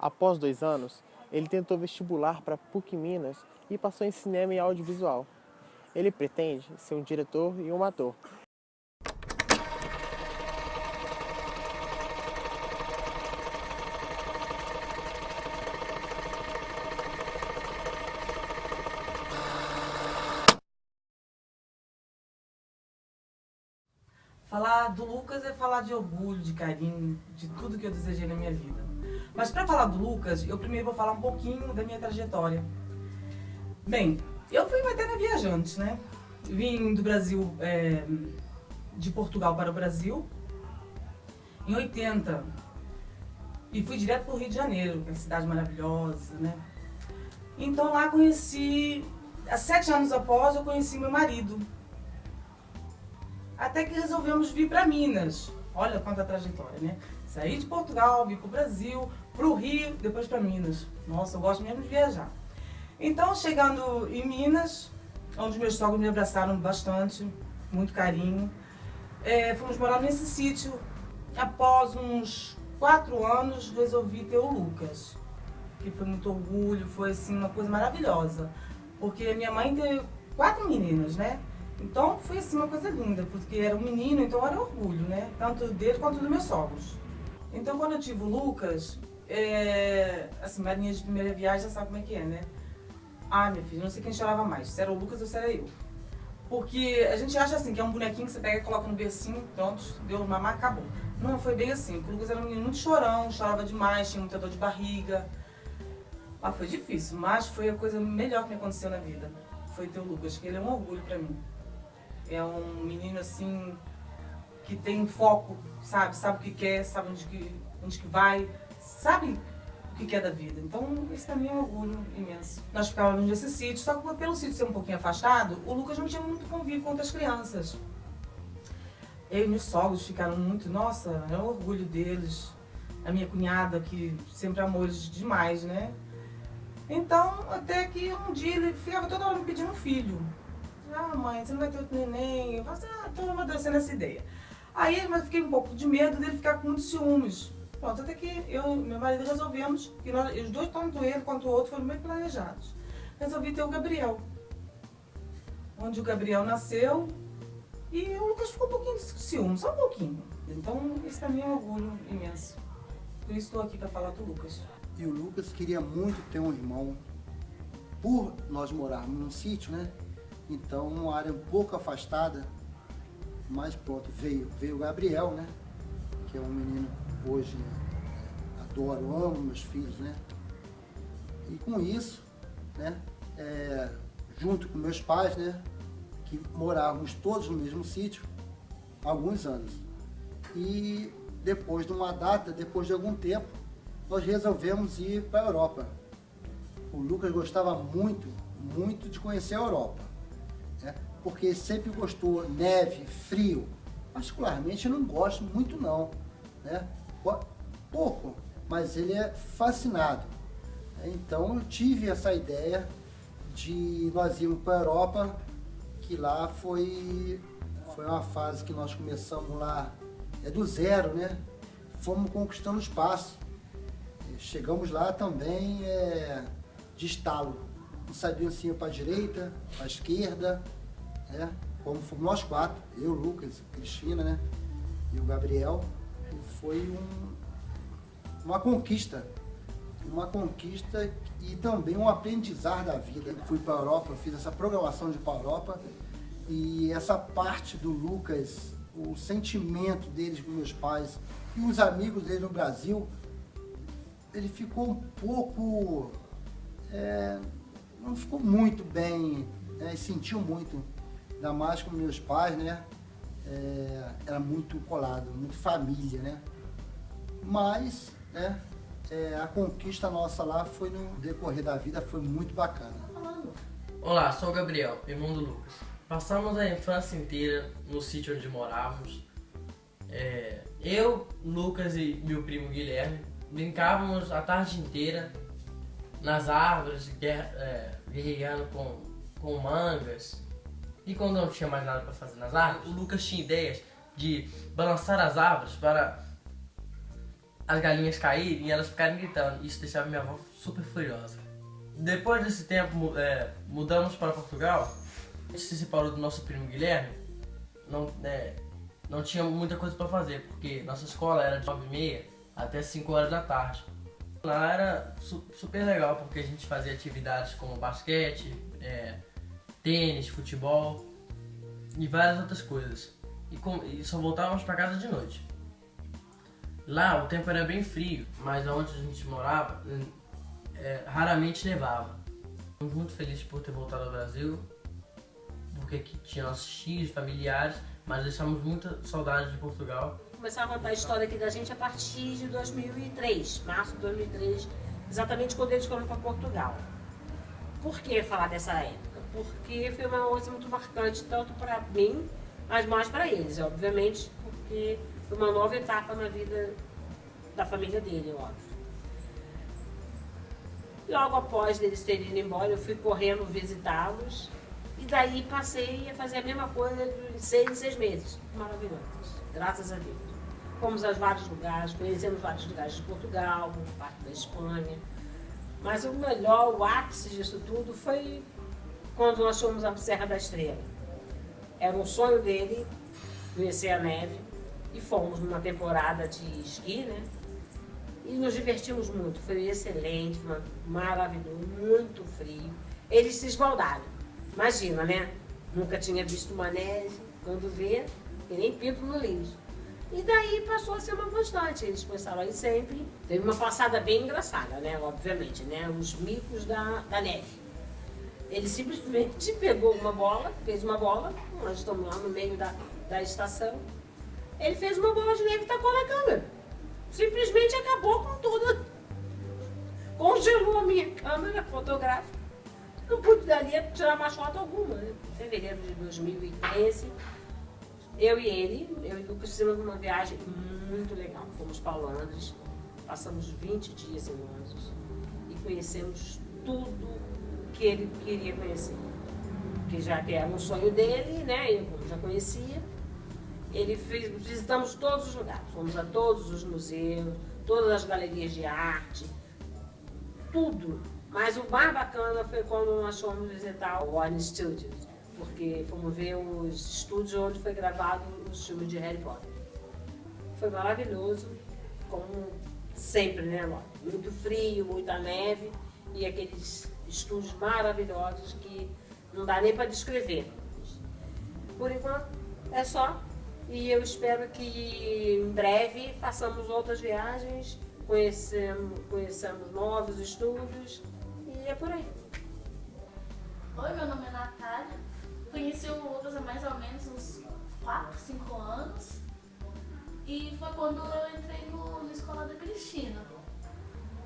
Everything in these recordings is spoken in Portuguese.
Após 2 anos, ele tentou vestibular para PUC Minas e passou em cinema e audiovisual. Ele pretende ser um diretor e um ator. Falar do Lucas é falar de orgulho, de carinho, de tudo que eu desejei na minha vida. Mas para falar do Lucas, eu primeiro vou falar um pouquinho da minha trajetória. Bem, eu fui uma eterna viajante, né? Vim do Brasil, de Portugal para o Brasil, em 80. E fui direto para o Rio de Janeiro, que é uma cidade maravilhosa, né? Então lá conheci, há 7 anos após, eu conheci meu marido. Até que resolvemos vir para Minas. Olha quanta trajetória, né? Saí de Portugal, vim para o Brasil, para o Rio, depois para Minas. Nossa, eu gosto mesmo de viajar. Então, chegando em Minas, onde meus sogros me abraçaram bastante, muito carinho, fomos morar nesse sítio. Após uns 4 anos, resolvi ter o Lucas, que foi muito orgulho, foi assim uma coisa maravilhosa. Porque minha mãe teve 4 meninas, né? Então foi assim uma coisa linda, porque era um menino, então era orgulho, né? Tanto dele quanto dos meus sogros. Então quando eu tive o Lucas, assim, marinha de primeira viagem já sabe como é que é, né? Ah, minha filha, não sei quem chorava mais, se era o Lucas ou se era eu. Porque a gente acha assim, que é um bonequinho que você pega e coloca no bercinho, pronto, deu mamar, acabou. Não, foi bem assim, porque o Lucas era um menino muito chorão, chorava demais, tinha muita dor de barriga. Ah, foi difícil, mas foi a coisa melhor que me aconteceu na vida. Foi ter o Lucas, que ele é um orgulho pra mim. É um menino assim, que tem foco, sabe? Sabe o que quer, sabe onde que vai, sabe o que quer da vida. Então, isso pra mim é um orgulho imenso. Nós ficávamos nesse sítio, só que pelo sítio ser um pouquinho afastado, o Lucas não tinha muito convívio com outras crianças. Eu e meus sogros ficaram muito, nossa, é um orgulho deles. A minha cunhada, que sempre amou eles demais, né? Então, até que um dia ele ficava toda hora me pedindo um filho. Ah, mãe, você não vai ter outro neném? Eu falei assim, tô amadurecendo essa ideia. Aí eu fiquei um pouco de medo dele ficar com muitos ciúmes. Pronto, até que eu e meu marido resolvemos, que os dois, tanto ele quanto o outro, foram bem planejados. Resolvi ter o Gabriel. Onde o Gabriel nasceu e o Lucas ficou um pouquinho de ciúme, só um pouquinho. Então, isso pra mim é um orgulho imenso. Por isso estou aqui para falar do Lucas. E o Lucas queria muito ter um irmão. Por nós morarmos num sítio, né? Então, uma área um pouco afastada, mas pronto, veio o Gabriel, né? Que é um menino que hoje adoro, amo meus filhos, né? E com isso, né? Junto com meus pais, né? Que morávamos todos no mesmo sítio há alguns anos. E depois de uma data, depois de algum tempo, nós resolvemos ir para a Europa. O Lucas gostava muito, muito de conhecer a Europa. Porque sempre gostou neve, frio. Particularmente eu não gosto muito não, né? Pouco, mas ele é fascinado. Então eu tive essa ideia de nós irmos para a Europa, que lá foi uma fase que nós começamos lá do zero, né? Fomos conquistando espaço. Chegamos lá também de estalo. Não sabiam se ia para a direita, para a esquerda. Como fomos nós 4, eu, Lucas, Cristina, né, e o Gabriel, e foi uma conquista e também um aprendizado da vida. Eu fui para a Europa, fiz essa programação de ir para a Europa e essa parte do Lucas, o sentimento deles com meus pais e os amigos dele no Brasil, ele ficou um pouco, não ficou muito bem, sentiu muito. Ainda mais com meus pais, né? Era muito colado, muito família, né? Mas, né? A conquista nossa lá foi no decorrer da vida, foi muito bacana. Olá, sou o Gabriel, irmão do Lucas. Passamos a infância inteira no sítio onde morávamos. Eu, Lucas e meu primo Guilherme brincávamos a tarde inteira nas árvores, guerreando com mangas. E quando não tinha mais nada para fazer nas árvores, o Lucas tinha ideias de balançar as árvores para as galinhas caírem e elas ficarem gritando. Isso deixava minha avó super furiosa. Depois desse tempo, mudamos para Portugal. A gente se separou do nosso primo Guilherme. Não tinha muita coisa para fazer, porque nossa escola era de 9h30 até 5 horas da tarde. Lá era super legal, porque a gente fazia atividades como basquete, tênis, futebol e várias outras coisas. E só voltávamos para casa de noite. Lá o tempo era bem frio, mas onde a gente morava raramente nevava. Estamos muito felizes por ter voltado ao Brasil, porque aqui tinha nossos tios, familiares, mas deixamos muita saudade de Portugal. Começar a contar a história aqui da gente a partir de 2003, março de 2003, exatamente quando eles foram para Portugal. Por que falar dessa época? Porque foi uma coisa muito marcante, tanto para mim, mas mais para eles, obviamente, porque foi uma nova etapa na vida da família dele, óbvio. Logo após eles terem ido embora, eu fui correndo visitá-los e daí passei a fazer a mesma coisa de 6 em 6 meses. Maravilhosos, graças a Deus. Fomos a vários lugares, conhecemos vários lugares de Portugal, parte da Espanha. Mas o melhor, o ápice disso tudo foi quando nós fomos à Serra da Estrela. Era um sonho dele conhecer a neve e fomos numa temporada de esqui, né? E nos divertimos muito, foi excelente, maravilhoso, muito frio. Eles se esbaldaram, imagina, né? Nunca tinha visto uma neve, quando vê, e nem pinto no lixo. E daí passou a ser uma constante, eles começaram a ir sempre. Teve uma passada bem engraçada, né? Obviamente, né? Os micos da neve. Ele simplesmente pegou uma bola, fez uma bola, nós estamos lá no meio da estação. Ele fez uma bola de neve e tacou na câmera. Simplesmente acabou com tudo. Congelou a minha câmera fotográfica. Não pude dali tirar mais foto alguma. Em fevereiro de 2013, eu e o Lucas fizemos uma viagem muito legal. Fomos para Londres, passamos 20 dias em Londres e conhecemos tudo que ele queria conhecer. Que já era um sonho dele, né? Eu já conhecia. Visitamos todos os lugares, fomos a todos os museus, todas as galerias de arte, tudo. Mas o mais bacana foi quando nós fomos visitar o Warner Studios, porque fomos ver os estúdios onde foi gravado os filmes de Harry Potter. Foi maravilhoso, como sempre, né, Ló? Muito frio, muita neve e aqueles estúdios maravilhosos que não dá nem para descrever. Por enquanto, é só. E eu espero que em breve façamos outras viagens, conheçamos novos estúdios e é por aí. Oi, meu nome é Natália. Conheci o Lucas há mais ou menos uns 4, 5 anos. E foi quando eu entrei na escola da Cristina.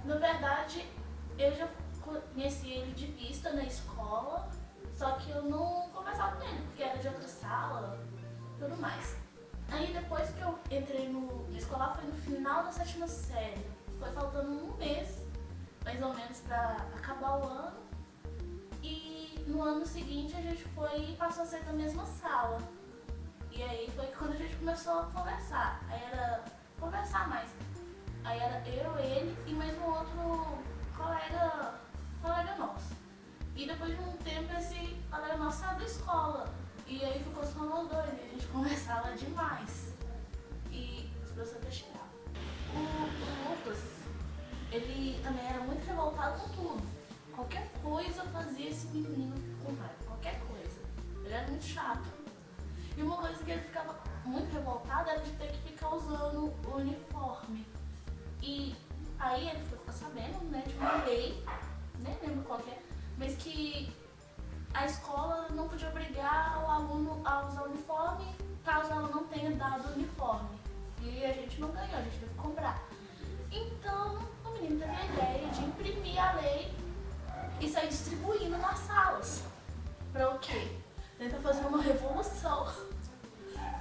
Na verdade, eu já conheci ele de vista na escola, só que eu não conversava com ele, porque era de outra sala e tudo mais. Aí depois que eu entrei na escola foi no final da 7ª série. Foi faltando um mês, mais ou menos, pra acabar o ano. E no ano seguinte a gente foi e passou a ser da mesma sala. E aí foi quando a gente começou a conversar. Aí era conversar mais. Aí era eu, ele e mais um outro colega nosso. E depois de um tempo esse colega nosso saiu da escola. E aí ficou só nós dois, e a gente conversava demais. E os professores até chegavam. O Lucas, ele também era muito revoltado com tudo. Qualquer coisa fazia esse menino com raiva, qualquer coisa. Ele era muito chato. E uma coisa que ele ficava muito revoltado era de ter que ficar usando o uniforme. E aí ele ficou sabendo, né, de uma lei, nem lembro qual que é, mas que a escola não podia obrigar o aluno a usar o uniforme caso ela não tenha dado o uniforme. E a gente não ganhou, a gente teve que comprar. Então, o menino teve a ideia de imprimir a lei e sair distribuindo nas salas. Pra o quê? Tentar fazer uma revolução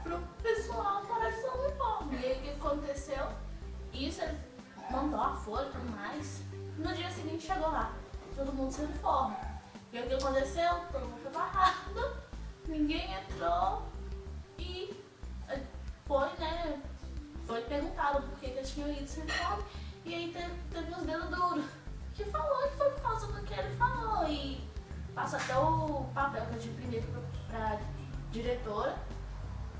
pro pessoal parar de usar o uniforme. E aí o que aconteceu? Isso, ele mandou a folha e tudo mais. No dia seguinte chegou lá, todo mundo sem uniforme. E o que aconteceu? Todo mundo foi barrado, ninguém entrou e foi, né? Foi perguntado por que eles tinham ido sem uniforme. E aí teve os dedos duros. Que falou que foi por causa do que ele falou. E passa até o papel que eu tinha imprimido pra diretora.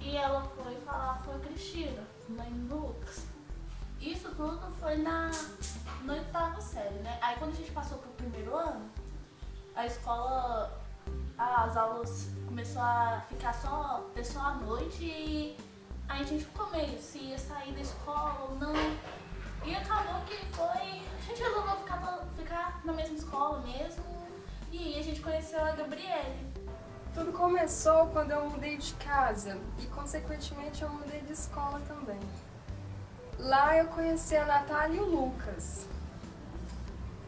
E ela foi falar, foi Cristina, mãe do Lucas. Isso tudo foi na 8ª série, né? Aí quando a gente passou pro 1º ano, a escola, as aulas começou a ficar só à noite e aí a gente ficou meio se ia sair da escola ou não. E acabou que foi, a gente resolveu ficar na mesma escola mesmo. E aí a gente conheceu a Gabriele. Tudo começou quando eu mudei de casa e, consequentemente, eu mudei de escola também. Lá eu conheci a Natália e o Lucas.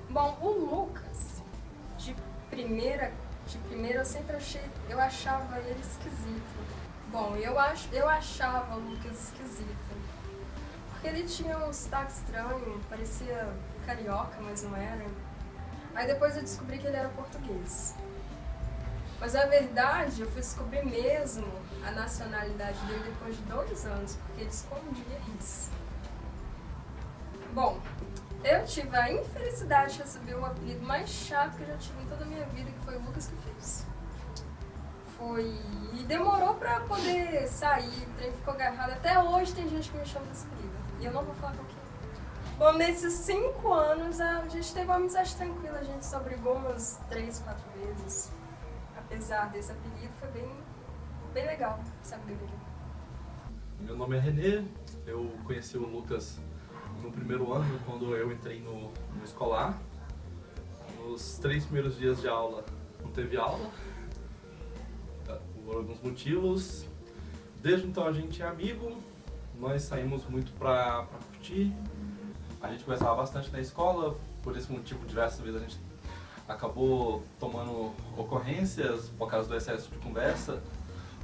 Bom, o Lucas, de primeira eu achava ele esquisito. Bom, eu achava o Lucas esquisito. Porque ele tinha um sotaque estranho, parecia carioca, mas não era. Aí depois eu descobri que ele era português. Mas na verdade eu fui descobrir mesmo a nacionalidade dele depois de 2 anos, porque ele escondia isso. Bom, eu tive a infelicidade de receber o apelido mais chato que eu já tive em toda a minha vida, que foi o Lucas que fez. E demorou pra poder sair, o trem ficou agarrado. Até hoje tem gente que me chama desse apelido, e eu não vou falar qual que é. Bom, nesses 5 anos a gente teve uma amizade tranquila, a gente só brigou umas 3, 4 vezes. Apesar desse apelido, foi bem legal, sabe, Gabriel? Meu nome é Renê, eu conheci o Lucas no 1º ano, quando eu entrei no escolar. Nos 3 primeiros dias de aula, não teve aula, por alguns motivos. Desde então a gente é amigo, nós saímos muito pra curtir. A gente conversava bastante na escola, por esse motivo diversas vezes a gente acabou tomando ocorrências por causa do excesso de conversa.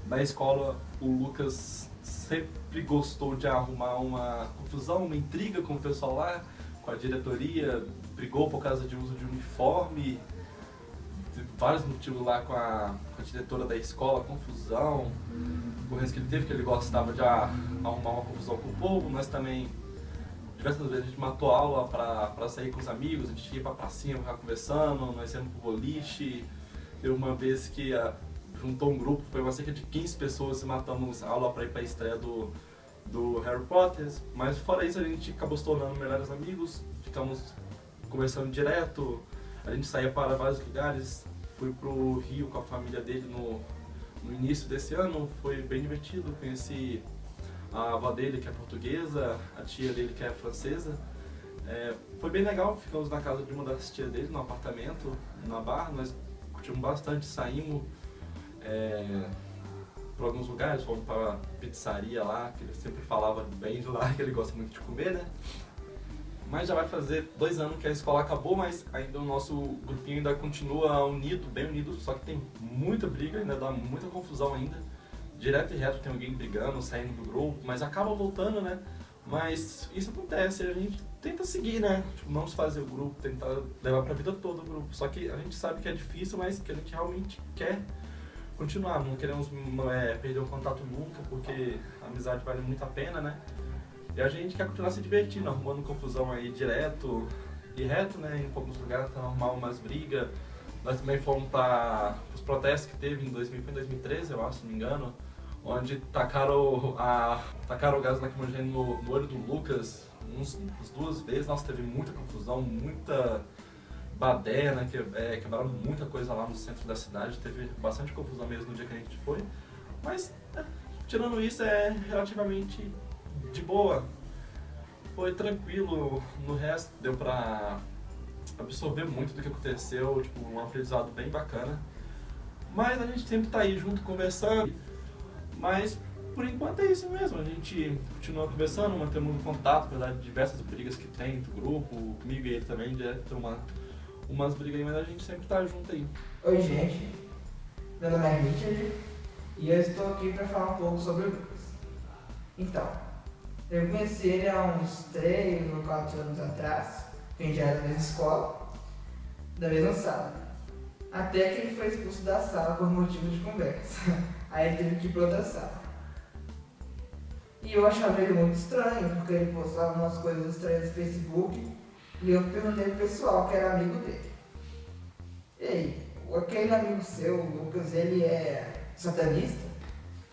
Na escola, o Lucas sempre gostou de arrumar uma confusão, uma intriga com o pessoal lá, com a diretoria, brigou por causa de uso de uniforme, vários motivos lá com a diretora da escola, confusão, ocorrência que ele teve, que ele gostava de arrumar uma confusão com o povo. Nós também, diversas vezes, a gente matou aula pra sair com os amigos, a gente ia pra pracinha, ficar conversando, nós íamos pro boliche. Teve uma vez que juntou um grupo, foi uma cerca de 15 pessoas e matamos aula pra ir pra estreia do Harry Potter. Mas fora isso, a gente acabou se tornando melhores amigos, ficamos conversando direto, a gente saía para vários lugares. Fui pro Rio com a família dele no início desse ano, foi bem divertido, conheci a avó dele, que é portuguesa, a tia dele, que é francesa. Foi bem legal, ficamos na casa de uma das tias dele, no apartamento, na Barra. Nós curtimos bastante, saímos para alguns lugares, fomos para a pizzaria lá, que ele sempre falava bem de lá, que ele gosta muito de comer, né? Mas já vai fazer 2 anos que a escola acabou, mas ainda o nosso grupinho ainda continua unido, bem unido, só que tem muita briga, ainda dá muita confusão ainda. Direto e reto tem alguém brigando, saindo do grupo, mas acaba voltando, né? Mas isso acontece, a gente tenta seguir, né? Tipo, não desfazer o grupo, tentar levar pra vida toda o grupo. Só que a gente sabe que é difícil, mas que a gente realmente quer continuar. Não queremos perder o contato nunca, porque a amizade vale muito a pena, né? E a gente quer continuar se divertindo, arrumando confusão aí direto e reto, né? Em alguns lugares, arrumar umas brigas. Nós também fomos para os protestos que teve em 2013, eu acho, se não me engano, onde tacaram o gás lacrimogêneo no olho do Lucas umas 2 vezes. Nossa, teve muita confusão, muita baderna, quebraram muita coisa lá no centro da cidade, teve bastante confusão mesmo no dia que a gente foi. Mas, tirando isso, é relativamente de boa. Foi tranquilo, no resto deu pra absorver muito do que aconteceu, tipo, um aprendizado bem bacana. Mas a gente sempre tá aí junto, conversando. Mas, por enquanto, é isso mesmo. A gente continua conversando, mantemos contato, apesar de diversas brigas que tem do grupo. Comigo e ele também, deve ter umas brigas aí, mas a gente sempre tá junto aí. Oi, gente. Meu nome é Richard e eu estou aqui para falar um pouco sobre o Lucas. Então, eu conheci ele há uns 3 ou 4 anos atrás, que a gente era da mesma escola, da mesma sala. Até que ele foi expulso da sala por motivo de conversa. Aí ele teve que ir para outra sala. E eu achava ele muito estranho, porque ele postava umas coisas estranhas no Facebook. E eu perguntei pro pessoal que era amigo dele. Ei, aquele amigo seu, o Lucas, ele é satanista?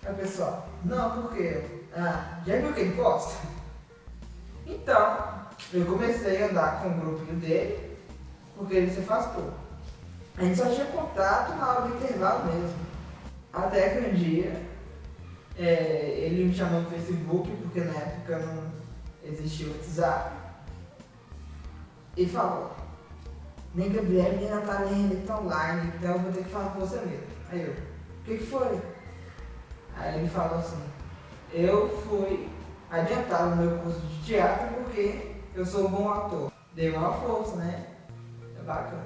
Aí o pessoal, não, por quê? Ah, já viu o que ele posta? Então, eu comecei a andar com o grupinho dele, porque ele se afastou. A gente só tinha contato na hora do intervalo mesmo. Até que um dia, ele me chamou no Facebook, porque na época não existia o WhatsApp, e falou, nem Gabriel, nem Natália ainda estão online, então eu vou ter que falar com você mesmo. Aí eu, o que foi? Aí ele falou assim, eu fui adiantado no meu curso de teatro porque eu sou um bom ator. Dei uma força, né? É bacana.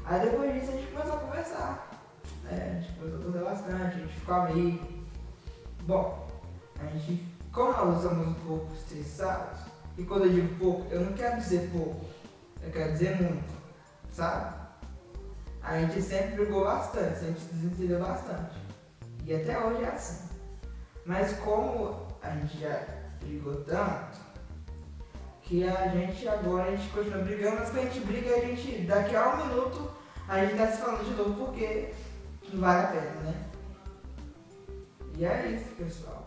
Aí depois disso a gente começou a conversar. A gente começou a conversar bastante, a gente ficou amigo. Bom, a gente, como nós somos um pouco estressados, e quando eu digo pouco, eu não quero dizer pouco, eu quero dizer muito, sabe? A gente sempre brigou bastante, sempre se desentendeu bastante. E até hoje é assim. Mas como a gente já brigou tanto, que a gente continua brigando, mas quando a gente briga, daqui a um minuto, a gente tá se falando de novo porque não vale a pena, né? E é isso, pessoal.